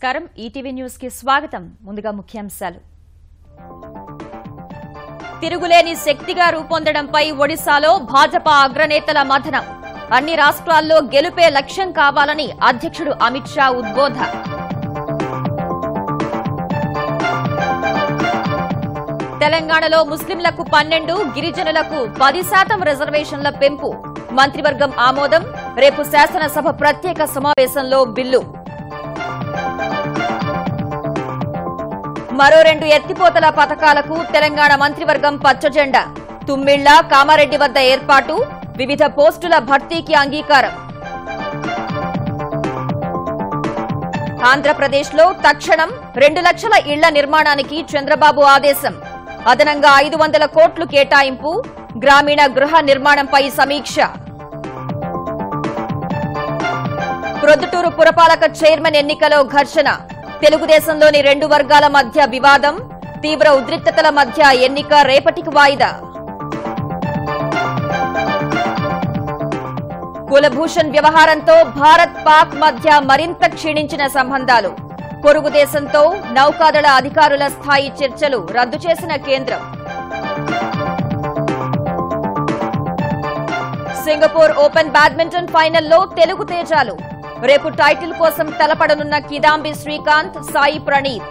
నమస్కారం ETV news కి స్వాగతం ముందుగా ముఖ్యాంశాలు తిరుగులేని శక్తిగా రూపొందడంపై ఒడిశాలో భాజపా అగ్రనేతల మథనం అన్ని రాష్ట్రాల్లో గెలుపే లక్ష్యం కావాలని అధ్యక్షుడు అమిత్ షా ఉద్బోధ తెలంగాణలో ముస్లింలకు 12 గిరిజనులకు 10% రిజర్వేషన్ల పెంపు మంత్రివర్గం ఆమోదం రేపు శాసనసభ ప్రత్యేక సమావేశంలో బిల్లు మరో 2 ఎత్తిపోతల పథకాలకు తెలంగాణ మంత్రివర్గం పచ్చజెండా తుమ్మిళ్ల కామారెడ్డి వద్ద ఏర్పాటు వివిధ పోస్టుల భర్తీకి అంగీకారం ఆంధ్రప్రదేశ్లో తక్షణం 2 లక్షల ఇళ్ల నిర్మాణానికి చంద్రబాబు ఆదేశం అదనంగా 500 కోట్లు కేటాయింపు గ్రామీణ గృహ నిర్మాణంపై సమీక్ష ప్రొద్దుటూరు పురపాలక చైర్మన్ ఎన్నికలో ఘర్షణ తెలుగుదేశంలోని 2 వర్గాల మధ్య వివాదం తీవ్ర ఉద్రిక్తతల మధ్య ఎన్నిక రేపటికి వాయిదా కులభూషణ్ వ్యవహారంతో భారత్ పాక్ మధ్య మరింత క్షీణించిన సంబంధాలు పొరుగు దేశంతో నౌకాదళ అధికారుల స్థాయి చర్చలు రద్దు చేసిన కేంద్రం సింగపూర్ ఓపెన్ బ్యాడ్మింటన్ ఫైనల్లో తెలుగు తేజాలు రేపు టైటిల్ కోసం తలపడనున్న కిదాంబి శ్రీకాంత్ సాయి ప్రణీత్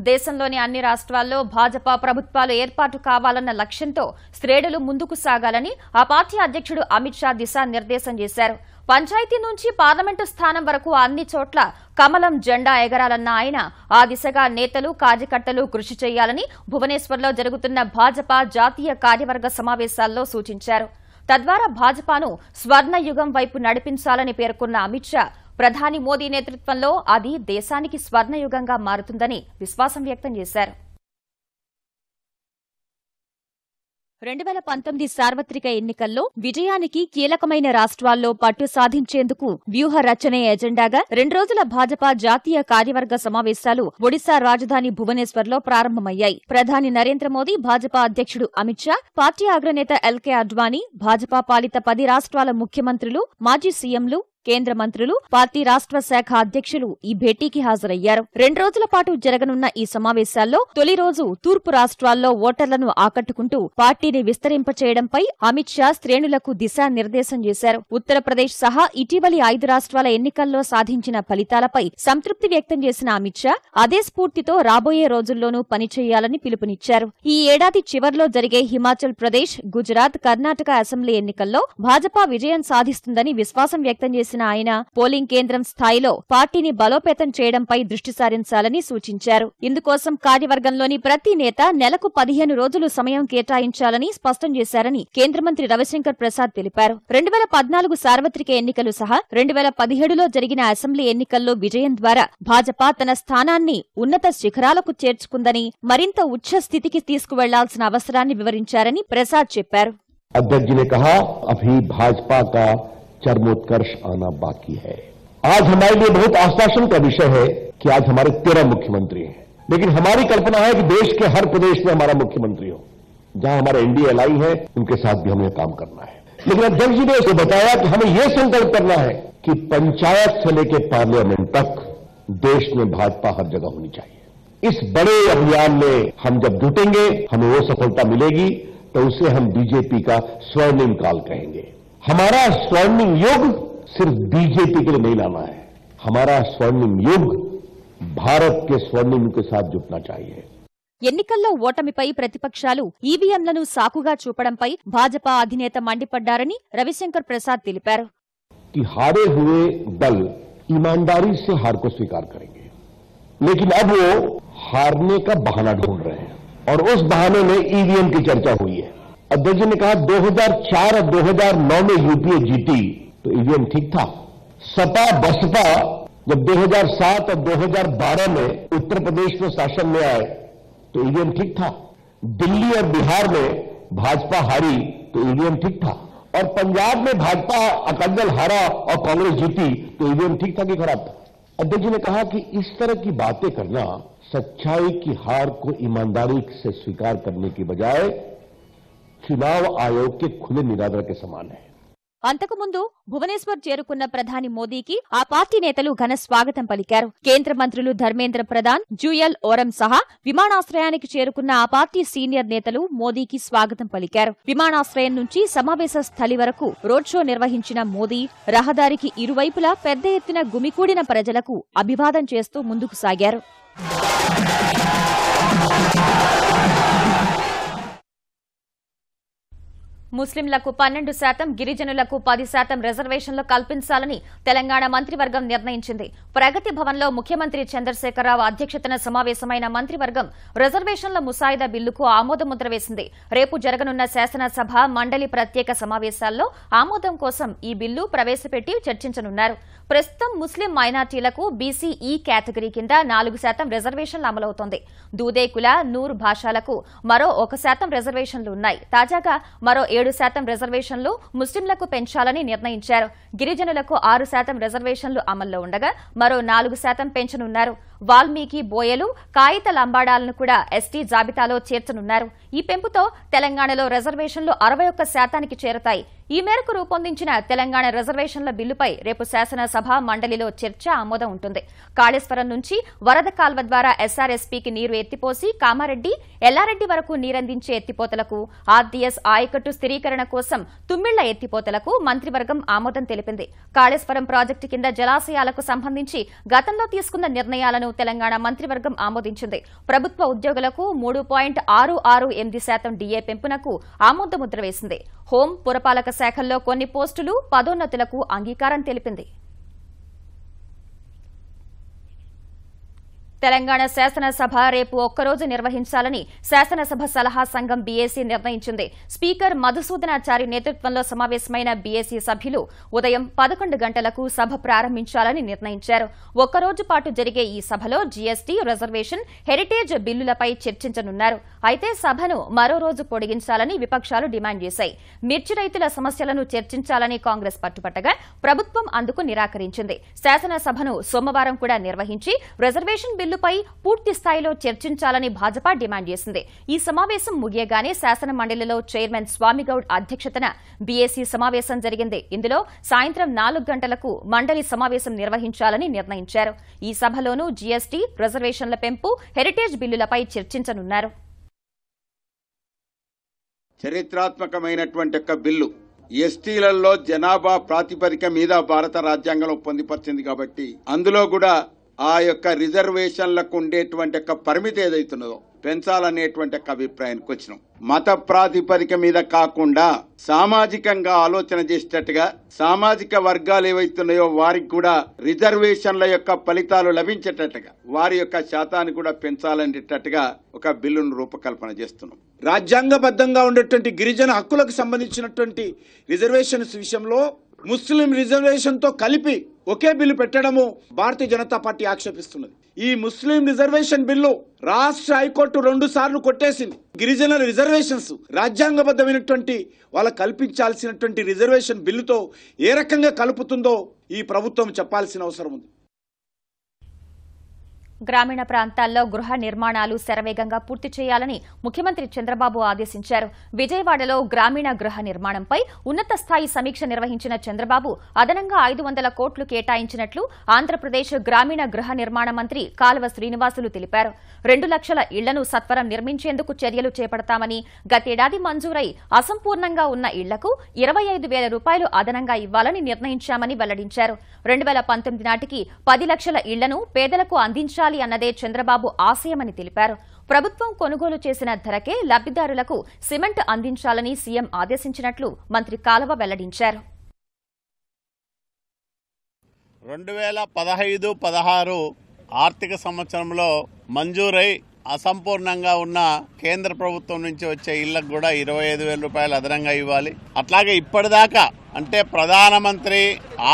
దేశంలోని అన్ని రాష్ట్రాల్లో భాజపా ప్రభుత్వాలు ఏర్పాటు కావాలన్న లక్ష్యంతో శ్రేణులు ముందుకు సాగాలని ఆ పార్టీ అధ్యక్షుడు అమిత్ షా దిశానిర్దేశం చేశారు పంచాయతీ నుంచి పార్లమెంటు స్థానం వరకు అన్ని చోట్ల కమలం జెండా ఎగరాలన్న ఆయన ఆ దిశగా నేతలు కార్యకర్తలు కృషి చేయాలని భువనేశ్వర్లో జరుగుతున్న భాజపా జాతీయ కార్యవర్గ సమావేశాల్లో సూచించారు తద్వారా భాజపాను స్వర్ణయుగం వైపు నడిపించాలని పేర్కొన్న అమిత్ షా ప్రధాని మోదీ నేతృత్వంలో అది దేశానికి స్వర్ణయుగంగా మారుతుందని విశ్వాసం వ్యక్తం చేశారు 2019 సార్వత్రిక ఎన్నికల్లో విజయానికి కీలకమైన రాష్ట్రాల్లో పట్టు సాధించేందుకు వ్యూహ రచనే ఎజెండాగా 2 రోజుల భాజపా జాతీయ కార్యవర్గ సమావేశాలు ఒడిశా రాజధాని భువనేశ్వర్లో ప్రారంభమయ్యాయి ప్రధాని నరేంద్ర మోదీ భాజపా అధ్యక్షుడు అమిత్ షా పార్టీ అగ్రనేత ఎల్కే అడ్వాణీ భాజపా పాలిత 10 రాష్ట్రాల ముఖ్యమంత్రులు మాజీ సీఎంలు కేంద్ర మంత్రులు పార్టీ రాష్ట్ర శాఖ అధ్యక్షులు ఈ భేటీకి హాజరయ్యారు 2 రోజుల పాటు జరగనున్న ఈ సమావేశాల్లో తొలి రోజు తూర్పు రాష్ట్రాల్లో ఓటర్లను ఆకట్టుకుంటూ పార్టీని విస్తరింపచేయడంపై అమిత్ షా శ్రేణులకు దిశానిర్దేశం చేశారు ఉత్తరప్రదేశ్ సహా ఇటీవలి 5 రాష్ట్రాల ఎన్నికల్లో సాధించిన ఫలితాలపై సంతృప్తి వ్యక్తం చేసిన అమిత్ షా అదే స్ఫూర్తితో రాబోయే రోజుల్లోనూ పనిచేయాలని పిలుపునిచ్చారు ఈ ఏడాది చివర్లో జరిగే హిమాచల్ ప్రదేశ్ గుజరాత్ కర్ణాటక అసెంబ్లీ ఎన్నికల్లో భాజపా విజయం సాధిస్తుందని విశ్వాసం వ్యక్తం చేసిన ఆయన పోలింగ్ కేంద్రం స్థాయిలో పార్టీని బలోపేతం చేయడంపై దృష్టి సారించాలని సూచించారు ఇందుకోసం కార్యవర్గంలోని ప్రతి నేత నెలకు 15 రోజులు సమయం కేటాయించాలని స్పష్టం చేశారని కేంద్ర మంత్రి రవిశంకర్ ప్రసాద్ తెలిపారు 2014 సార్వత్రిక ఎన్నికలు సహా 2017లో జరిగిన అసెంబ్లీ ఎన్నికల్లో విజయం ద్వారా భాజపా తన స్థానాన్ని ఉన్నత శిఖరాలకు చేర్చుకుందని మరింత ఉచ్ఛ స్థితికి తీసుకువెళ్లాల్సిన అవసరాన్ని వివరించారని ప్రసాద్ చెప్పారు अध्यक्ष जी ने कहा अभी भाजपा का चरमोत्कर्ष आना बाकी है आज हमारे लिए बहुत आश्वासन का विषय है कि आज हमारे 13 मुख्यमंत्री हैं लेकिन हमारी कल्पना है कि देश के हर प्रदेश में हमारा मुख्यमंत्री हो जहां हमारे एनडीए एलआई है उनके साथ भी हमें काम करना है लेकिन अध्यक्ष जी ने इसे बताया कि हमें यह संकल्प करना है कि पंचायत से लेकर पार्लियामेंट तक देश में भाजपा हर जगह होनी चाहिए इस बड़े अभियान में हम जब जुटेंगे हमें वो सफलता मिलेगी तो उसे हम बीजेपी का स्वर्णिम काल कहेंगे हमारा स्वर्णिम युग सिर्फ बीजेपी के लिए नहीं लाना है हमारा स्वर्णिम युग भारत के स्वर्णिम के साथ जुटना चाहिए ఎన్నికల్లో ఓటమిపై ప్రతిపక్షాలు ఈవీఎంలను సాకుగా చూపడంపై భాజపా అధినేత మండిపడ్డారని రవిశంకర్ ప్రసాద్ తెలిపారు कि हारे हुए दल ईमानदारी से हार को स्वीकार करेंगे लेकिन अब वो हारने का बहाना ढूंढ रहे हैं और उस बहाने में ईवीएम की चर्चा हुई है अध्यक्ष ने कहा 2004 और 2009 में यूपीए जीती तो ईवीएम ठीक था सपा बसपा जब 2007 और 2012 में उत्तर प्रदेश में शासन में आए तो ईवीएम ठीक था दिल्ली और बिहार में भाजपा हारी तो ईवीएम ठीक था और पंजाब में भाजपा अकाली दल हारा और कांग्रेस जीती तो ईवीएम ठीक था कि खराब था अध्यक्ष जी ने कहा कि इस तरह की बातें करना सच्चाई की हार को ईमानदारी से स्वीकार करने की बजाय चुनाव आयोग के खुले निरादर के समान है। అంతకుముందు భువనేశ్వర్ చేరుకున్న ప్రధాని మోదీకి ఆ పార్టీ నేతలు ఘన స్వాగతం పలికారు. కేంద్ర మంత్రులు ధర్మేంద్ర ప్రధాన్, జుయల్ ఓరం సహా విమానాశ్రయానికి చేరుకున్న ఆ పార్టీ సీనియర్ నేతలు మోదీకి స్వాగతం పలికారు. విమానాశ్రయం నుంచి సమావేశ స్థలి వరకు రోడ్ షో నిర్వహించిన మోదీ రహదారికి ఇరువైపులా పెద్ద ఎత్తున గుమికూడిన ప్రజలకు అభివాదం చేస్తూ ముందుకు సాగారు. ముస్లింలకు 12%, గిరిజనులకు 10% రిజర్వేషన్లు కల్పించాలని తెలంగాణ మంత్రివర్గం నిర్ణయించింది. ప్రగతి భవన్లో ముఖ్యమంత్రి చంద్రశేఖరరావు అధ్యక్షతన సమావేశమైన మంత్రివర్గం రిజర్వేషన్ల ముసాయిదా బిల్లుకు ఆమోదముద్ర వేసింది. రేపు జరగనున్న శాసనసభ మండలి ప్రత్యేక సమావేశాల్లో ఆమోదం కోసం ఈ బిల్లు ప్రవేశపెట్టి చర్చించనున్నారు. ప్రస్తుతం ముస్లిం మైనార్టీలకు బీసీ ఈ కేటగిరీ కింద 4% రిజర్వేషన్లు అమలవుతోంది. దూదే కుల, నూర్ భాషలకు మరో 1% రిజర్వేషన్లు ఉన్నాయి. తాజాగా మరో 7% రిజర్వేషన్లు ముస్లింలకు పెంచాలని నిర్ణయించారు. గిరిజనులకు 6% రిజర్వేషన్లు అమల్లో ఉండగా మరో 4% పెంచనున్నారు. వాల్మీకి, బోయలు, కాయిత లంబాడాలను కూడా ఎస్టీ జాబితాలో చేర్చనున్నారు. ఈ పెంపుతో తెలంగాణలో రిజర్వేషన్లు 61%కి చేరుతాయి. ఈ మేరకు రూపొందించిన తెలంగాణ రిజర్వేషన్ల బిల్లుపై రేపు శాసనసభ మండలిలో చర్చ ఆమోదం ఉంటుంది. కాళేశ్వరం నుంచి వరద కాల్వ ద్వారా ఎస్ఆర్ఎస్పీకి నీరు ఎత్తిపోసి కామారెడ్డి, ఎల్లారెడ్డి వరకు నీరందించే ఎత్తిపోతలకు, ఆర్డీఎస్ ఆయకట్టు స్థిరీకరణ కోసం తుమ్మిళ్ల ఎత్తిపోతలకు మంత్రివర్గం ఆమోదం తెలిపింది. కాళేశ్వరం ప్రాజెక్టు కింద జలాశయాలకు సంబంధించి గతంలో తీసుకున్న నిర్ణయాలను తెలంగాణ మంత్రివర్గం ఆమోదించింది. ప్రభుత్వ ఉద్యోగులకు 3.668% డీఏ పెంపునకు ఆమోదముద్ర వేసింది. హోం, పురపాలక శాఖల్లో కొన్ని పోస్టులు, పదోన్నతులకు అంగీకారం తెలిపింది. తెలంగాణ శాసనసభ రేపు ఒక్కరోజు నిర్వహించాలని శాసనసభ సలహా సంఘం బీఏసీ నిర్ణయించింది. స్పీకర్ మధుసూదనాచారి నేతృత్వంలో సమావేశమైన బీఏసీ సభ్యులు ఉదయం 11 గంటలకు సభ ప్రారంభించాలని నిర్ణయించారు. ఒక్కరోజు పాటు జరిగే ఈ సభలో జీఎస్టీ, రిజర్వేషన్, హెరిటేజ్ బిల్లులపై చర్చించనున్నారు. అయితే సభను మరో రోజు పొడిగించాలని విపక్షాలు డిమాండ్ చేశాయి. మిర్చి రైతుల సమస్యలను చర్చించాలని కాంగ్రెస్ పట్టుపట్టగా ప్రభుత్వం అందుకు నిరాకరించింది. శాసనసభను సోమవారం కూడా నిర్వహించి రిజర్వేషన్ బిల్లుపై పూర్తి స్థాయిలో చర్చించాలని భాజపా డిమాండ్ చేసింది. ఈ సమావేశం ముగియగానే శాసన మండలిలో చైర్మన్ స్వామిగౌడ్ అధ్యక్షతన బీఏసీ సమావేశం జరిగింది. ఇందులో సాయంత్రం 4 గంటలకు మండలి సమావేశం నిర్వహించాలని నిర్ణయించారు. ఈ సభలోనూ జీఎస్టీ, రిజర్వేషన్ల పెంపు, హెరిటేజ్ బిల్లులపై చర్చించనున్నారు. చరిత్రాత్మకమైనటువంటి ఒక బిల్లు ఎస్టీలలో జనాభా ప్రాతిపదిక మీద భారత రాజ్యాంగంలో పొందుపరిచింది కాబట్టి అందులో కూడా ఆ యొక్క రిజర్వేషన్లకు ఉండేటువంటి ఒక పరిమితి ఏదైతున్నదో పెంచాలనేటువంటి ఒక అభిప్రాయానికి వచ్చినాం. మత ప్రాతిపదిక మీద కాకుండా సామాజికంగా ఆలోచన చేసేటట్టుగా సామాజిక వర్గాలు ఏవైతున్నాయో వారికి కూడా రిజర్వేషన్ల యొక్క ఫలితాలు లభించేటట్టుగా వారి యొక్క శాతాన్ని కూడా పెంచాలనేటట్టుగా ఒక బిల్లును రూపకల్పన చేస్తున్నాం. రాజ్యాంగబద్ధంగా ఉండేటువంటి గిరిజన హక్కులకు సంబంధించినటువంటి రిజర్వేషన్స్ విషయంలో ముస్లిం రిజర్వేషన్ తో కలిపి ఒకే బిల్లు పెట్టడము భారతీయ జనతా పార్టీ ఆక్షేపిస్తున్నది. ఈ ముస్లిం రిజర్వేషన్ బిల్లు రాష్ట్ర హైకోర్టు 2 సార్లు కొట్టేసింది. గిరిజనుల రిజర్వేషన్స్ రాజ్యాంగబద్ధమైనటువంటి వాళ్ళకు కల్పించాల్సినటువంటి రిజర్వేషన్ బిల్లుతో ఏ రకంగా కలుపుతుందో ఈ ప్రభుత్వం చెప్పాల్సిన అవసరం ఉంది. గ్రామీణ ప్రాంతాల్లో గృహ నిర్మాణాలు శరవేగంగా పూర్తి చేయాలని ముఖ్యమంత్రి చంద్రబాబు ఆదేశించారు. విజయవాడలో గ్రామీణ గృహ నిర్మాణంపై ఉన్నత స్థాయి సమీక్ష నిర్వహించిన చంద్రబాబు అదనంగా 500 కోట్లు కేటాయించినట్లు ఆంధ్రప్రదేశ్ గ్రామీణ గృహ నిర్మాణ మంత్రి కాలువ శ్రీనివాసులు తెలిపారు. 2 లక్షల ఇళ్లను సత్వరం నిర్మించేందుకు చర్యలు చేపడతామని, గతేడాది మంజూరై అసంపూర్ణంగా ఉన్న ఇళ్లకు 25,000 రూపాయలు అదనంగా ఇవ్వాలని నిర్ణయించామని వెల్లడించారు. 2019 నాటికి 10 లక్షల ఇళ్లను పేదలకు అందించాలి అన్నదే చంద్రబాబు ఆశయమని తెలిపారు. ప్రభుత్వం కొనుగోలు చేసిన ధరకే లబ్దిదారులకు సిమెంట్ అందించాలని సీఎం ఆదేశించినట్లు మంత్రి కాలువ వెల్లడించారు. 2015-16 ఆర్థిక సంవత్సరంలో మంజూరై అసంపూర్ణంగా ఉన్న కేంద్ర ప్రభుత్వం నుంచి వచ్చే ఇళ్లకు కూడా 25,000 రూపాయలు అదనంగా ఇవ్వాలి. అట్లాగే ఇప్పటిదాకా అంటే ప్రధానమంత్రి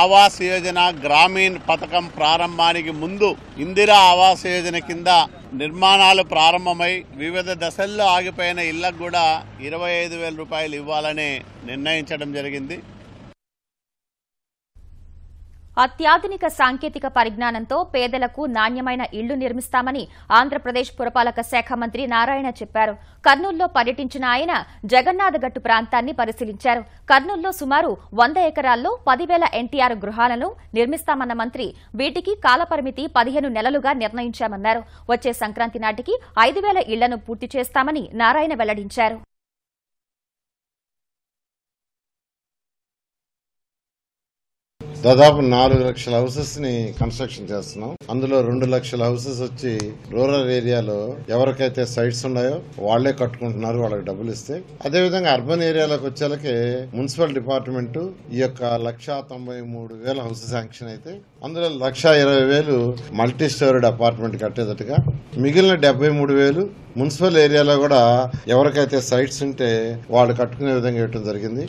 ఆవాస్ యోజన గ్రామీణ్ పథకం ప్రారంభానికి ముందు ఇందిరా ఆవాస్ యోజన కింద నిర్మాణాలు ప్రారంభమై వివిధ దశల్లో ఆగిపోయిన ఇళ్లకు కూడా 25,000 రూపాయలు ఇవ్వాలని నిర్ణయించడం జరిగింది. అత్యాధునిక సాంకేతిక పరిజ్ఞానంతో పేదలకు నాణ్యమైన ఇళ్లు నిర్మిస్తామని ఆంధ్రప్రదేశ్ పురపాలక శాఖ మంత్రి నారాయణ చెప్పారు. కర్నూలులో పర్యటించిన ఆయన జగన్నాథగట్టు ప్రాంతాన్ని పరిశీలించారు. కర్నూలులో సుమారు 100 ఎకరాల్లో 10,000 ఎన్టీఆర్ గృహాలను నిర్మిస్తామన్న మంత్రి వీటికి కాలపరిమితి 15 నెలలుగా నిర్ణయించామన్నారు. వచ్చే సంక్రాంతి నాటికి 5,000 ఇళ్లను పూర్తి చేస్తామని నారాయణ వెల్లడించారు. దాదాపు 4 లక్షల హౌసెస్ ని కన్స్ట్రక్షన్ చేస్తున్నాం. అందులో 2 లక్షల హౌసెస్ వచ్చి రూరల్ ఏరియాలో ఎవరికైతే సైట్స్ ఉన్నాయో వాళ్లే కట్టుకుంటున్నారు, వాళ్ళకి డబ్బులు ఇస్తే. అదేవిధంగా అర్బన్ ఏరియాలోకి వచ్చేలకి మున్సిపల్ డిపార్ట్మెంట్ ఈ యొక్క 1,93,000 హౌసెస్ శాంక్షన్ అయితే అందులో 1,20,000 మల్టీ స్టోరీడ్ అపార్ట్మెంట్ కట్టేటట్టుగా, మిగిలిన 73,000 మున్సిపల్ ఏరియాలో కూడా ఎవరికైతే సైట్స్ ఉంటే వాళ్ళు కట్టుకునే విధంగా ఇవ్వడం జరిగింది.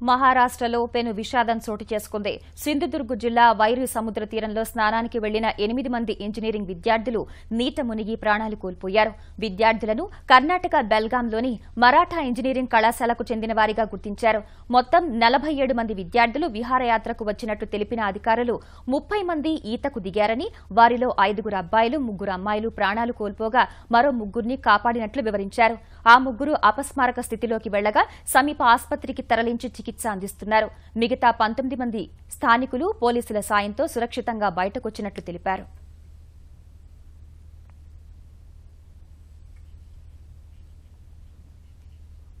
మహారాష్ట్రలో పెను విషాదం చోటు చేసుకుంది. సింధుదుర్గ్ జిల్లా వైరు సముద్ర తీరంలో స్నానానికి వెళ్లిన 8 మంది ఇంజనీరింగ్ విద్యార్థులు నీట మునిగి ప్రాణాలు కోల్పోయారు. విద్యార్థులను కర్ణాటక బెల్గాంలోని మరాఠా ఇంజనీరింగ్ కళాశాలకు చెందిన వారిగా గుర్తించారు. మొత్తం 47 మంది విద్యార్థులు విహారయాత్రకు వచ్చినట్లు తెలిపిన అధికారులు 30 మంది ఈతకు దిగారని, వారిలో 5 అబ్బాయిలు 3 అమ్మాయిలు ప్రాణాలు కోల్పోగా మరో 3 కాపాడినట్లు వివరించారు. ఆ 3 అపస్మారక స్థితిలోకి వెళ్లగా సమీప ఆసుపత్రికి తరలించి చికిత్స అందిస్తున్నారు. మిగతా 19 మంది స్థానికులు పోలీసుల సాయంతో సురక్షితంగా బయటకొచ్చినట్లు తెలిపారు.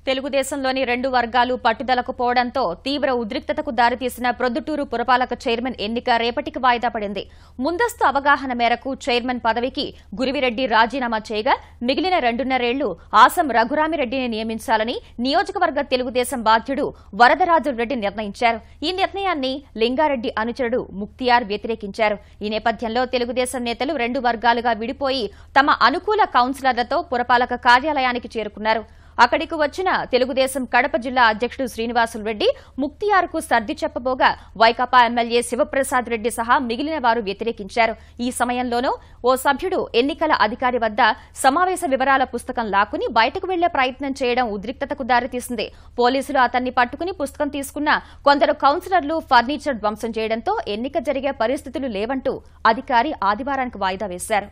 తెలుగుదేశంలోని 2 వర్గాలు పట్టుదలకు పోవడంతో తీవ్ర ఉద్రిక్తతకు దారితీసిన ప్రొద్దుటూరు పురపాలక చైర్మన్ ఎన్నిక రేపటికి వాయిదా పడింది. ముందస్తు అవగాహన మేరకు చైర్మన్ పదవికి గురివిరెడ్డి రాజీనామా చేయగా మిగిలిన 2.5 ఏళ్లు ఆసం రఘురామిరెడ్డిని నియమించాలని నియోజకవర్గ తెలుగుదేశం బాధ్యుడు వరదరాజురెడ్డి నిర్ణయించారు. ఈ నిర్ణయాన్ని లింగారెడ్డి అనుచరుడు ముక్తియార్ వ్యతిరేకించారు. ఈ నేపథ్యంలో తెలుగుదేశం నేతలు 2 వర్గాలుగా విడిపోయి తమ అనుకూల కౌన్సిలర్లతో పురపాలక కార్యాలయానికి చేరుకున్నారు. అక్కడికి వచ్చిన తెలుగుదేశం కడప జిల్లా అధ్యక్షుడు శ్రీనివాసులరెడ్డి ముక్తియార్కు సర్ది చెప్పబోగా వైకాపా ఎమ్మెల్యే శివప్రసాద్ రెడ్డి సహా మిగిలిన వారు వ్యతిరేకించారు. ఈ సమయంలోనూ ఓ సభ్యుడు ఎన్నికల అధికారి వద్ద సమావేశ వివరాల పుస్తకం లాక్కుని బయటకు వెళ్లే ప్రయత్నం చేయడం ఉద్రిక్తతకు దారితీసింది. పోలీసులు అతన్ని పట్టుకుని పుస్తకం తీసుకున్న కొందరు కౌన్సిలర్లు ఫర్నిచర్ ధ్వంసం చేయడంతో ఎన్నిక జరిగే పరిస్థితులు లేవంటూ అధికారి ఆదివారానికి వాయిదా వేశారు.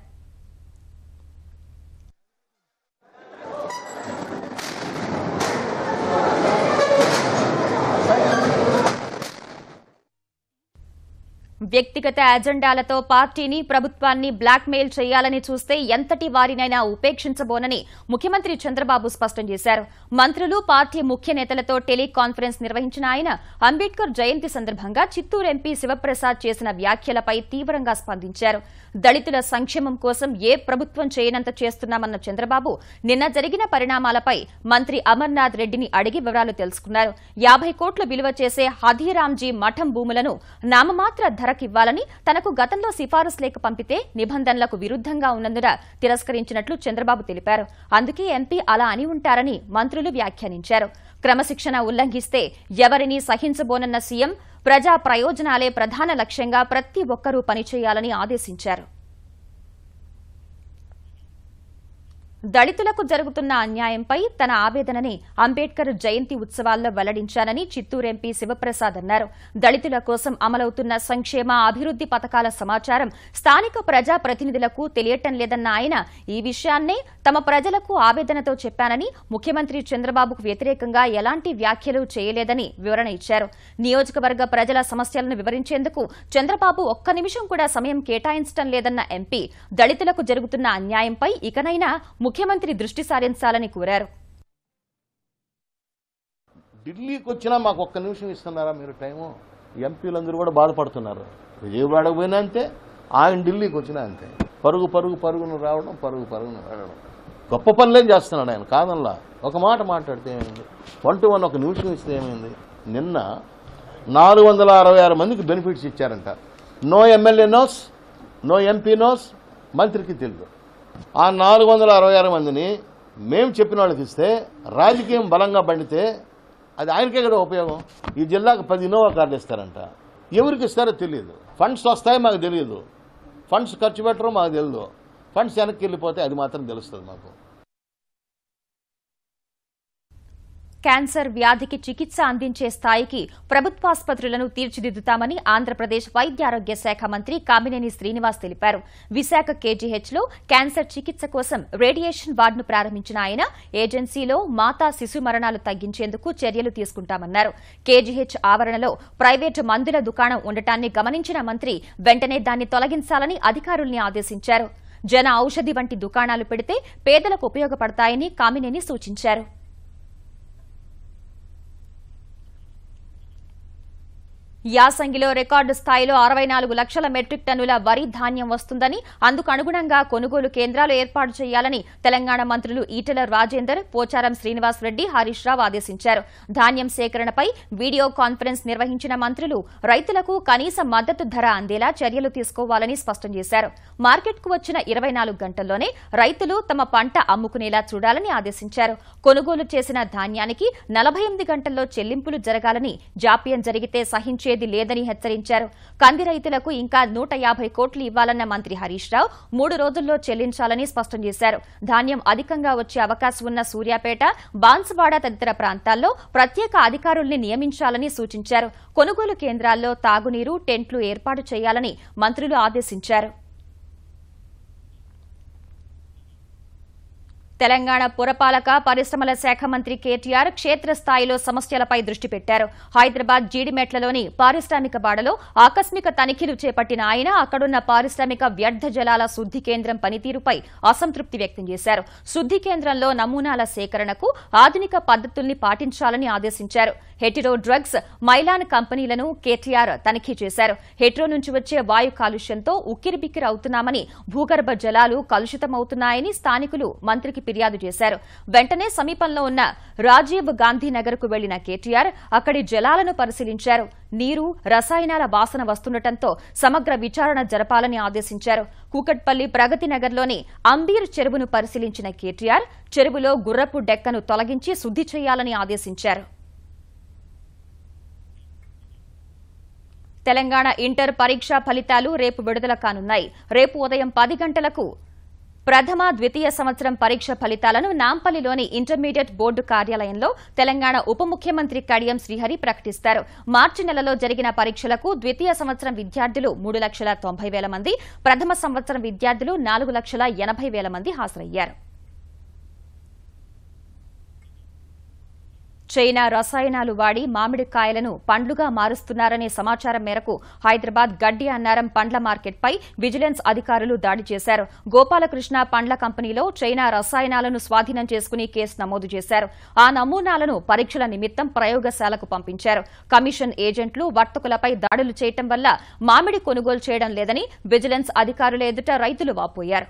వ్యక్తిగత ఎజెండాలతో పార్టీని ప్రభుత్వాన్ని బ్లాక్మెయిల్ చేయాలని చూస్తే ఎంతటి వారినైనా ఉపేక్షించబోనని ముఖ్యమంత్రి చంద్రబాబు స్పష్టం చేశారు. మంత్రులు పార్టీ ముఖ్య నేతలతో టెలికాన్ఫరెన్స్ నిర్వహించిన ఆయన అంబేద్కర్ జయంతి సందర్భంగా చిత్తూరు ఎంపీ శివప్రసాద్ చేసిన వ్యాఖ్యలపై తీవ్రంగా స్పందించారు. దళితుల సంక్షేమం కోసం ఏ ప్రభుత్వం చేయనంత చేస్తున్నామన్న చంద్రబాబు నిన్న జరిగిన పరిణామాలపై మంత్రి అమర్నాథ్ రెడ్డిని అడిగి వివరాలు తెలుసుకున్నారు. 50 కోట్లు విలువ చేసే హథీరాంజీ మఠం భూములను నామమాత్ర ధరకివ్వాలని తనకు గతంలో సిఫారసు లేఖ పంపితే నిబంధనలకు విరుద్దంగా ఉన్నందున తిరస్కరించినట్లు చంద్రబాబు తెలిపారు. అందుకే ఎంపీ అలా అని ఉంటారని మంత్రులు వ్యాఖ్యానించారు. క్రమశిక్షణ ఉల్లంఘిస్తే ఎవరినీ సహించబోనన్న సీఎం ప్రజా ప్రయోజనాలే ప్రధాన లక్ష్యంగా ప్రతి ఒక్కరూ పనిచేయాలని ఆదేశించారు. దళితులకు జరుగుతున్న అన్యాయంపై తన ఆవేదనని అంబేద్కర్ జయంతి ఉత్సవాల్లో వెల్లడించానని చిత్తూరు ఎంపీ శివప్రసాద్ అన్నారు. దళితుల కోసం అమలవుతున్న సంక్షేమ అభివృద్ది పథకాల సమాచారం స్థానిక ప్రజా ప్రతినిధులకు తెలియటం లేదన్న ఆయన ఈ విషయాన్నే తమ ప్రజలకు ఆవేదనతో చెప్పానని, ముఖ్యమంత్రి చంద్రబాబుకు వ్యతిరేకంగా ఎలాంటి వ్యాఖ్యలు చేయలేదని వివరణ ఇచ్చారు. నియోజకవర్గ ప్రజల సమస్యలను వివరించేందుకు చంద్రబాబు ఒక్క నిమిషం కూడా సమయం కేటాయించడం లేదన్న ఎంపీ దళితులకు జరుగుతున్న అన్యాయంపై ఇకనైనా ముఖ్యమంత్రి దృష్టి సారించాలని కోరారు. ఢిల్లీకి వచ్చినా మాకు ఒక్క నిమిషం ఇస్తున్నారా మీరు టైము? ఎంపీలందరూ కూడా బాధపడుతున్నారు. విజయవాడ పోయినా అంతే, ఆయన ఢిల్లీకి వచ్చినా అంతే. పరుగును రావడం, పరుగును రావడం. గొప్ప పనులేం చేస్తున్నాడు ఆయన, కాదల్లా. ఒక మాట మాట్లాడితే ఏమైంది? 1 to 1 ఒక నిమిషం ఇస్తే ఏమైంది? నిన్న 466 మందికి బెనిఫిట్స్ ఇచ్చారంట. No MLA knows, no MP knows, మంత్రికి తెలియదు. ఆ 466 మందిని మేము చెప్పిన వాళ్ళకి ఇస్తే, రాజకీయం బలంగా పండితే అది ఆయనకే కదా ఉపయోగం. ఈ జిల్లాకు 10 ఇన్నోవా కార్లు ఇస్తారంట. ఎవరికి ఇస్తారో తెలియదు. ఫండ్స్ వస్తాయి మాకు తెలియదు, ఫండ్స్ ఖర్చు పెట్టరో మాకు తెలియదు. ఫండ్స్ వెనక్కి వెళ్ళిపోతే అది మాత్రం తెలుస్తుంది మాకు. క్యాన్సర్ వ్యాధికి చికిత్స అందించే స్థాయికి ప్రభుత్వాసుపత్రులను తీర్చిదిద్దుతామని ఆంధ్రప్రదేశ్ వైద్యారోగ్య శాఖ మంత్రి కామినేని శ్రీనివాస్ తెలిపారు. విశాఖ కేజీహెచ్లో క్యాన్సర్ చికిత్స కోసం రేడియేషన్ వార్డును ప్రారంభించిన ఆయన ఏజెన్సీలో మాతా శిశు మరణాలు తగ్గించేందుకు చర్యలు తీసుకుంటామన్నారు. కేజీహెచ్ ఆవరణలో ప్రైవేటు మందుల దుకాణం ఉండటాన్ని గమనించిన మంత్రి వెంటనే దాన్ని తొలగించాలని అధికారుల్ని ఆదేశించారు. జన ఔషధి వంటి దుకాణాలు పెడితే పేదలకు ఉపయోగపడతాయని కామినేని సూచించారు. యాసంగిలో రికార్డు స్థాయిలో 64 లక్షల మెట్రిక్ టన్నుల వరి ధాన్యం వస్తుందని, అందుకు అనుగుణంగా కొనుగోలు కేంద్రాలు ఏర్పాటు చేయాలని తెలంగాణ మంత్రులు ఈటెల రాజేందర్, పోచారం శ్రీనివాస్ రెడ్డి, హరీష్ రావు ఆదేశించారు. ధాన్యం సేకరణపై వీడియో కాన్ఫరెన్స్ నిర్వహించిన మంత్రులు రైతులకు కనీస మద్దతు ధర అందేలా చర్యలు తీసుకోవాలని స్పష్టం చేశారు. మార్కెట్కు వచ్చిన 24 గంటల్లోనే రైతులు తమ పంట అమ్ముకునేలా చూడాలని ఆదేశించారు. కొనుగోలు చేసిన ధాన్యానికి 48 గంటల్లో చెల్లింపులు జరగాలని, జాప్యం జరిగితే సహించే లేదని హెచ్చరించారు. కంది రైతులకు ఇంకా 150 కోట్లు ఇవ్వాలన్న మంత్రి హరీష్ రావు 3 రోజుల్లో చెల్లించాలని స్పష్టం చేశారు. ధాన్యం అధికంగా వచ్చే అవకాశం ఉన్న సూర్యాపేట, బాన్సువాడ తదితర ప్రాంతాల్లో ప్రత్యేక అధికారుల్ని నియమించాలని సూచించారు. కొనుగోలు కేంద్రాల్లో తాగునీరు, టెంట్లు ఏర్పాటు చేయాలని మంత్రులు ఆదేశించారు. తెలంగాణ పురపాలక పరిశ్రమల శాఖ మంత్రి కేటీఆర్ క్షేత్రస్థాయిలో సమస్యలపై దృష్టి పెట్టారు. హైదరాబాద్ జీడిమెట్లలోని పారిశ్రామిక బాడలో ఆకస్మిక తనిఖీలు చేపట్టిన ఆయన అక్కడున్న పారిశ్రామిక వ్యర్థ జలాల శుద్ది కేంద్రం పనితీరుపై అసంతృప్తి వ్యక్తం చేశారు. శుద్ది కేంద్రంలో నమూనాల సేకరణకు ఆధునిక పద్ధతుల్ని పాటించాలని ఆదేశించారు. హెటిరో డ్రగ్స్, మైలాన్ కంపెనీలను కేటీఆర్ తనిఖీ చేశారు. హెటిరో నుంచి వచ్చే వాయు కాలుష్యంతో ఉక్కిరిబిక్కిరి అవుతున్నామని, భూగర్భ జలాలు కలుషితమవుతున్నాయని స్థానికులు మంత్రికి ఫిర్యాదు చేశారు. వెంటనే సమీపంలో ఉన్న రాజీవ్ గాంధీ నగర్ కు వెళ్లిన కేటీఆర్ అక్కడి జలాలను పరిశీలించారు. నీరు, రసాయనాల వాసన వస్తుండటంతో సమగ్ర విచారణ జరపాలని ఆదేశించారు. కూకట్పల్లి ప్రగతి నగర్లోని అంబీర్ చెరువును పరిశీలించిన కేటీఆర్ చెరువులో గుర్రపు డెక్కను తొలగించి శుద్ది చేయాలని ఆదేశించారు. తెలంగాణ ఇంటర్ పరీక్షా ఫలితాలు రేపు విడుదల కానున్నాయి. రేపు ఉదయం 10 గంటలకు ప్రథమ, ద్వితీయ సంవత్సరం పరీక్ష ఫలితాలను నాంపల్లిలోని ఇంటర్మీడియట్ బోర్డు కార్యాలయంలో తెలంగాణ ఉప ముఖ్యమంత్రి కడియం శ్రీహరి ప్రకటిస్తారు. మార్చి నెలలో జరిగిన పరీక్షలకు ద్వితీయ సంవత్సరం విద్యార్థులు 3,90,000 మంది, ప్రథమ సంవత్సరం విద్యార్థులు 4,80,000 మంది హాజరయ్యారు. చైనా రసాయనాలు వాడి మామిడికాయలను పండ్లుగా మారుస్తున్నారనే సమాచారం మేరకు హైదరాబాద్ గడ్డి అన్నారం పండ్ల మార్కెట్పై విజిలెన్స్ అధికారులు దాడి చేశారు. గోపాలకృష్ణ పండ్ల కంపెనీలో చైనా రసాయనాలను స్వాధీనం చేసుకుని కేసు నమోదు చేశారు. ఆ నమూనాలను పరీక్షల నిమిత్తం ప్రయోగశాలకు పంపించారు. కమిషన్ ఏజెంట్లు, వర్తకులపై దాడులు చేయడం వల్ల మామిడి కొనుగోలు చేయడం లేదని విజిలెన్స్ అధికారుల ఎదుట రైతులు వాపోయారు.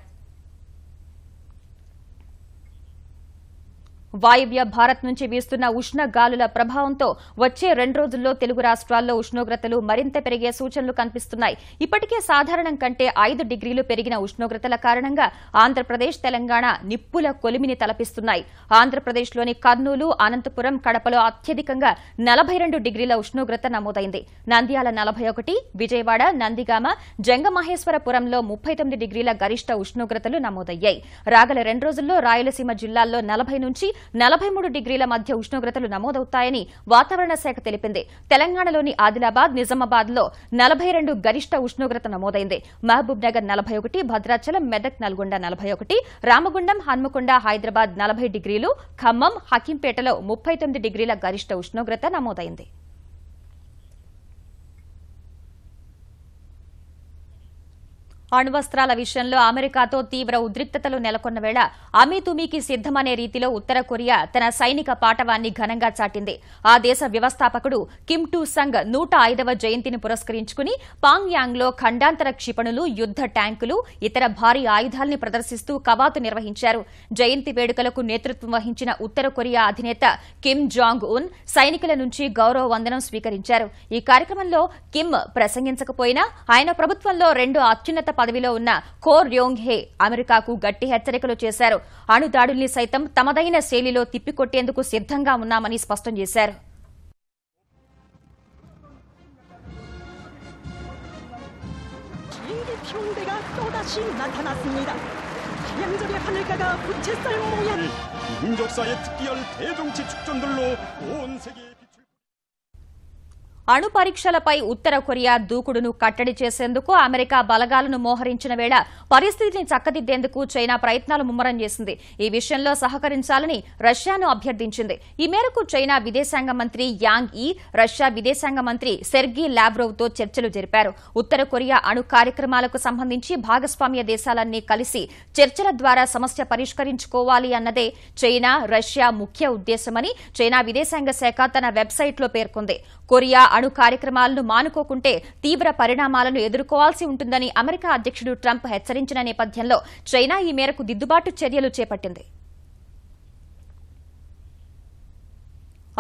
వాయువ్య భారత్ నుంచి వీస్తున్న ఉష్ణ గాలుల ప్రభావంతో వచ్చే 2 రోజుల్లో తెలుగు రాష్ట్రాల్లో ఉష్ణోగ్రతలు మరింత పెరిగే సూచనలు కనిపిస్తున్నాయి. ఇప్పటికే సాధారణం కంటే 5 డిగ్రీలు పెరిగిన ఉష్ణోగ్రతల కారణంగా ఆంధ్రప్రదేశ్, తెలంగాణ నిప్పుల కొలిమిని తలపిస్తున్నాయి. ఆంధ్రప్రదేశ్లోని కర్నూలు, అనంతపురం, కడపలో అత్యధికంగా 42 డిగ్రీల ఉష్ణోగ్రత నమోదైంది. నంద్యాల 41, విజయవాడ, నందిగామ, జంగమహేశ్వరపురంలో 39 డిగ్రీల గరిష్ట ఉష్ణోగ్రతలు నమోదయ్యాయి. రాగల 2 రోజుల్లో రాయలసీమ జిల్లాల్లో 40 నుంచి 43 డిగ్రీల మధ్య ఉష్ణోగ్రతలు నమోదవుతాయని వాతావరణ శాఖ తెలిపింది. తెలంగాణలోని ఆదిలాబాద్, నిజామాబాద్ లో 42 గరిష్ట ఉష్ణోగ్రత నమోదైంది. మహబూబ్ నగర్ 41, భద్రాచలం, మెదక్, నల్గొండ 41, రామగుండం, హన్మకొండ, హైదరాబాద్ 40 డిగ్రీలు, ఖమ్మం, హకీంపేటలో 39 డిగ్రీల గరిష్ట ఉష్ణోగ్రత నమోదైంది. అణ్వస్త్రాల విషయంలో అమెరికాతో తీవ్ర ఉద్రిక్తతలు నెలకొన్న వేళ అమీతుమీకి సిద్దమనే రీతిలో ఉత్తర కొరియా తన సైనిక పాటవాన్ని ఘనంగా చాటింది. ఆ దేశ వ్యవస్థాపకుడు కిమ్ టు సంగ్ 105వ జయంతిని పురస్కరించుకుని పాంగ్యాంగ్లో ఖండాంతర క్షిపణులు, యుద్ద ట్యాంకులు, ఇతర భారీ ఆయుధాల్ని ప్రదర్శిస్తూ కవాతు నిర్వహించారు. జయంతి వేడుకలకు నేతృత్వం వహించిన ఉత్తర కొరియా అధినేత కిమ్ జాంగ్ ఉన్ సైనికుల నుంచి గౌరవ వందనం స్వీకరించారు. ఈ కార్యక్రమంలో కిమ్ ప్రసంగించకపోయినా ఆయన ప్రభుత్వంలో 2 అత్యున్నత పదవిలో ఉన్న కో ర్యోంగ్ హే అమెరికాకు గట్టి హెచ్చరికలు చేశారు. అణుదాడుల్ని సైతం తమదైన శైలిలో తిప్పికొట్టేందుకు సిద్దంగా ఉన్నామని స్పష్టం చేశారు. 형대가 또다시 나타났습니다. 양절의 하늘가가 부채살 모양 민족사의 특기할 대정치 축전들로 온 세계에 అణు పరీక్షలపై ఉత్తర కొరియా దూకుడును కట్టడి చేసేందుకు అమెరికా బలగాలను మోహరించిన వేళ పరిస్థితిని చక్కదిద్దేందుకు చైనా ప్రయత్నాలు ముమ్మరం చేసింది. ఈ విషయంలో సహకరించాలని రష్యాను అభ్యర్థించింది. ఈ మేరకు చైనా విదేశాంగ మంత్రి యాంగ్ ఈ రష్యా విదేశాంగ మంత్రి సెర్గీ లావ్రోవ్తో చర్చలు జరిపారు. ఉత్తర కొరియా అణు కార్యక్రమాలకు సంబంధించి భాగస్వామ్య దేశాలన్నీ కలిసి చర్చల ద్వారా సమస్య పరిష్కరించుకోవాలి అన్నదే చైనా రష్యా ముఖ్య ఉద్దేశమని చైనా విదేశాంగ శాఖ తన వెబ్సైట్లో పేర్కొంది. కొరియా అణు కార్యక్రమాలను మానుకోకుంటే తీవ్ర పరిణామాలను ఎదుర్కోవాల్సి ఉంటుందని అమెరికా అధ్యక్షుడు ట్రంప్ హెచ్చరించిన నేపథ్యంలో చైనా ఈ మేరకు దిద్దుబాటు చర్యలు చేపట్టింది.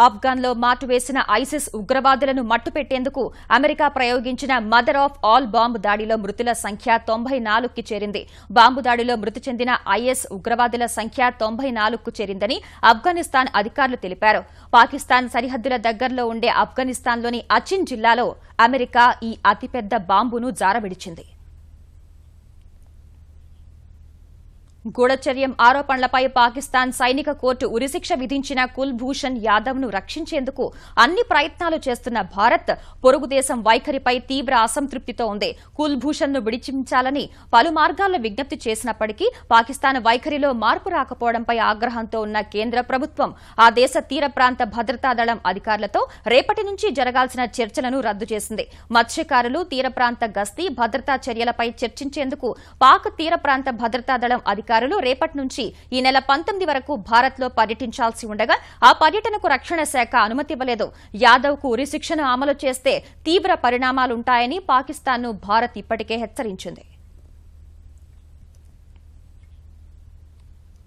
ఆఫ్ఘన్లో మాటువేసిన ఐసిస్ ఉగ్రవాదులను మట్టుపెట్టేందుకు అమెరికా ప్రయోగించిన మదర్ ఆఫ్ ఆల్ బాంబు దాడిలో మృతుల సంఖ్య 94కి చేరింది. బాంబు దాడిలో మృతి చెందిన ఐఎస్ ఉగ్రవాదుల సంఖ్య 94కు చేరిందని ఆఫ్ఘనిస్తాన్ అధికారులు తెలిపారు. పాకిస్తాన్ సరిహద్దుల దగ్గరలో ఉండే ఆఫ్ఘనిస్తాన్లోని అచిన్ జిల్లాలో అమెరికా ఈ అతిపెద్ద బాంబును జారవిడిచింది. గూఢచర్యం ఆరోపణలపై పాకిస్తాన్ సైనిక కోర్టు ఉరిశిక్ష విధించిన కుల్భూషణ్ యాదవ్ను రక్షించేందుకు అన్ని ప్రయత్నాలు చేస్తున్న భారత్ పొరుగు దేశం వైఖరిపై తీవ్ర అసంతృప్తితో ఉంది. కుల్భూషణ్ను విడిపించాలని పలు మార్గాల్లో విజ్ఞప్తి చేసినప్పటికీ పాకిస్తాన్ వైఖరిలో మార్పు రాకపోవడంపై ఆగ్రహంతో ఉన్న కేంద్ర ప్రభుత్వం ఆ దేశ తీర ప్రాంత భద్రతా దళం అధికారులతో రేపటి నుంచి జరగాల్సిన చర్చలను రద్దు చేసింది. మత్స్యకారులు తీర ప్రాంత గస్తీ భద్రతా చర్యలపై చర్చించేందుకు పాక్ తీర ప్రాంత భద్రతా దళం అధికారులు రేపటి నుంచి ఈ నెల 19 వరకు భారత్లో పర్యటించాల్సి ఉండగా ఆ పర్యటనకు రక్షణ శాఖ అనుమతి ఇవ్వలేదు. యాదవ్కు ఉరిశిక్షను అమలు చేస్తే తీవ్ర పరిణామాలుంటాయని పాకిస్తాన్ను భారత్ ఇప్పటికే హెచ్చరించింది.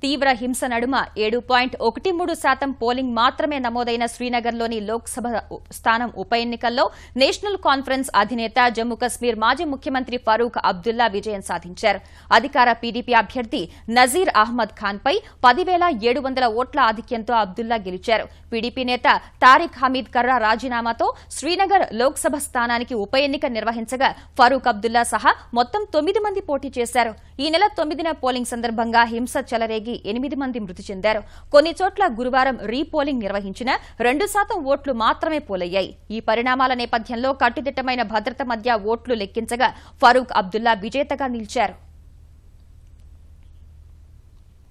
తీవ్ర హింస నడుమ 7.13% పోలింగ్ మాత్రమే నమోదైన శ్రీనగర్లోని లోక్సభ స్థానం ఉప ఎన్నికల్లో నేషనల్ కాన్ఫరెన్స్ అధినేత జమ్మూ కశ్మీర్ మాజీ ముఖ్యమంత్రి ఫరూక్ అబ్దుల్లా విజయం సాధించారు. అధికార పీడీపీ అభ్యర్థి నజీర్ అహ్మద్ ఖాన్పై 10,700 ఓట్ల ఆధిక్యంతో అబ్దుల్లా గెలిచారు. పీడీపీ నేత తారిక్ హమీద్ కర్రా రాజీనామాతో శ్రీనగర్ లోక్సభ స్థానానికి ఉప ఎన్నిక నిర్వహించగా ఫరూక్ అబ్దుల్లా సహా మొత్తం 9 మంది పోటీ చేశారు. ఈ నెల 9న పోలింగ్ సందర్భంగా హింస చెలరేగి 8 మంది మృతి చెందారు. కొన్ని చోట్ల గురువారం రీపోలింగ్ నిర్వహించిన 2% ఓట్లు మాత్రమే పోలయ్యాయి. ఈ పరిణామాల నేపథ్యంలో కట్టుదిట్టమైన భద్రత మధ్య ఓట్లు లెక్కించగా ఫరూక్ అబ్దుల్లా విజేతగా నిలిచారు.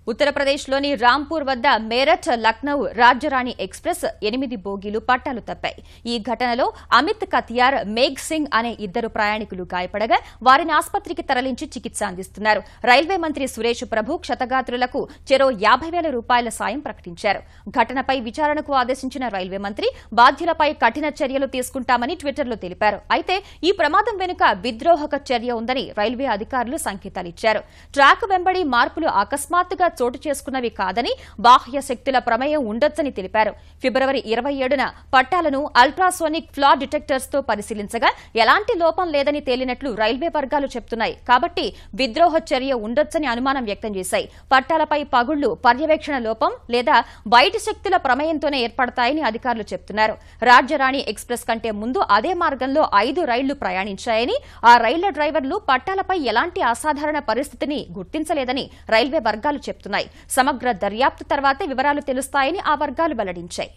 ఉత్తరప్రదేశ్లోని రాంపూర్ వద్ద మేరఠ్ లక్నౌ రాజ్యరాణి ఎక్స్ప్రెస్ 8 బోగీలు పట్టాలు తప్పాయి. ఈ ఘటనలో అమిత్ కతియార్, మేఘ్ సింగ్ అనే 2 ప్రయాణికులు గాయపడగా వారిని ఆసుపత్రికి తరలించి చికిత్స అందిస్తున్నారు. రైల్వే మంత్రి సురేష్ ప్రభు క్షతగాత్రులకు చెరో 50,000 రూపాయల సాయం ప్రకటించారు. ఘటనపై విచారణకు ఆదేశించిన రైల్వే మంత్రి బాధ్యులపై కఠిన చర్యలు తీసుకుంటామని ట్విట్టర్లో తెలిపారు. అయితే ఈ ప్రమాదం వెనుక విద్రోహక చర్య ఉందని రైల్వే అధికారులు సంకేతాలిచ్చారు. ట్రాక్ వెంబడి మార్పులు అకస్మాత్తుగా చోటు చేసుకున్నవి కాదని బాహ్య శక్తుల ప్రమేయం ఉండొచ్చని తెలిపారు. ఫిబ్రవరి 27న పట్టాలను అల్ట్రాసోనిక్ ఫ్లా డిటెక్టర్స్ తో పరిశీలించగా ఎలాంటి లోపం లేదని తేలినట్లు రైల్వే వర్గాలు చెప్తున్నాయి. కాబట్టి విద్రోహ చర్య ఉండొచ్చని అనుమానం వ్యక్తం చేశాయి. పట్టాలపై పగుళ్లు పర్యవేక్షణ లోపం లేదా బయటి శక్తుల ప్రమేయంతోనే ఏర్పడతాయని అధికారులు చెప్తున్నారు. రాజ్యరాణి ఎక్స్ప్రెస్ కంటే ముందు అదే మార్గంలో 5 రైళ్లు ప్రయాణించాయని, ఆ రైళ్ల డ్రైవర్లు పట్టాలపై ఎలాంటి అసాధారణ పరిస్థితిని గుర్తించలేదని రైల్వే వర్గాలు చెప్తున్నాయి. సమగ్ర దర్యాప్తు తర్వాతే వివరాలు తెలుస్తాయని ఆ వర్గాలు వెల్లడించాయి.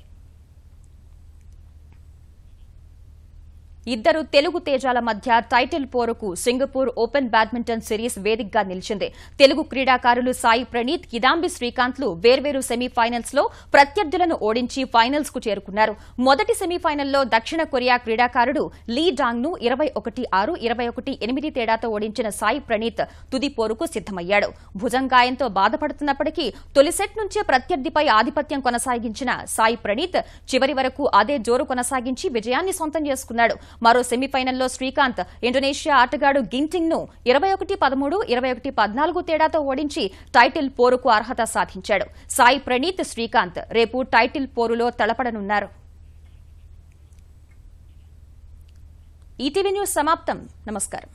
2 తెలుగు తేజాల మధ్య టైటిల్ పోరుకు సింగపూర్ ఓపెన్ బ్యాడ్మింటన్ సిరీస్ వేదికగా నిలిచింది. తెలుగు క్రీడాకారులు సాయి ప్రణీత్, కిదాంబి శ్రీకాంత్లు వేర్వేరు సెమీఫైనల్స్ లో ప్రత్యర్థులను ఓడించి ఫైనల్స్ కు చేరుకున్నారు. మొదటి సెమీఫైనల్లో దక్షిణ కొరియా క్రీడాకారుడు లీ డాంగ్ ను 21-6, 21-8 తేడాతో ఓడించిన సాయి ప్రణీత్ తుది పోరుకు సిద్దమయ్యాడు. భుజంగాయంతో బాధపడుతున్నప్పటికీ తొలి సెట్ నుంచే ప్రత్యర్థిపై ఆధిపత్యం కొనసాగించిన సాయి ప్రణీత్ చివరి వరకు అదే జోరు కొనసాగించి విజయాన్ని సొంతం చేసుకున్నాడు. మరో సెమీఫైనల్లో శ్రీకాంత్ ఇండోనేషియా ఆటగాడు గింటింగ్ ను 21-13, 21-14 తేడాతో ఓడించి టైటిల్ పోరుకు అర్హత సాధించాడు. సాయి ప్రణీత్, శ్రీకాంత్ రేపు టైటిల్ పోరులో తలపడనున్నారు. ఈటీవీ న్యూస్ సమాప్తం. నమస్కారం.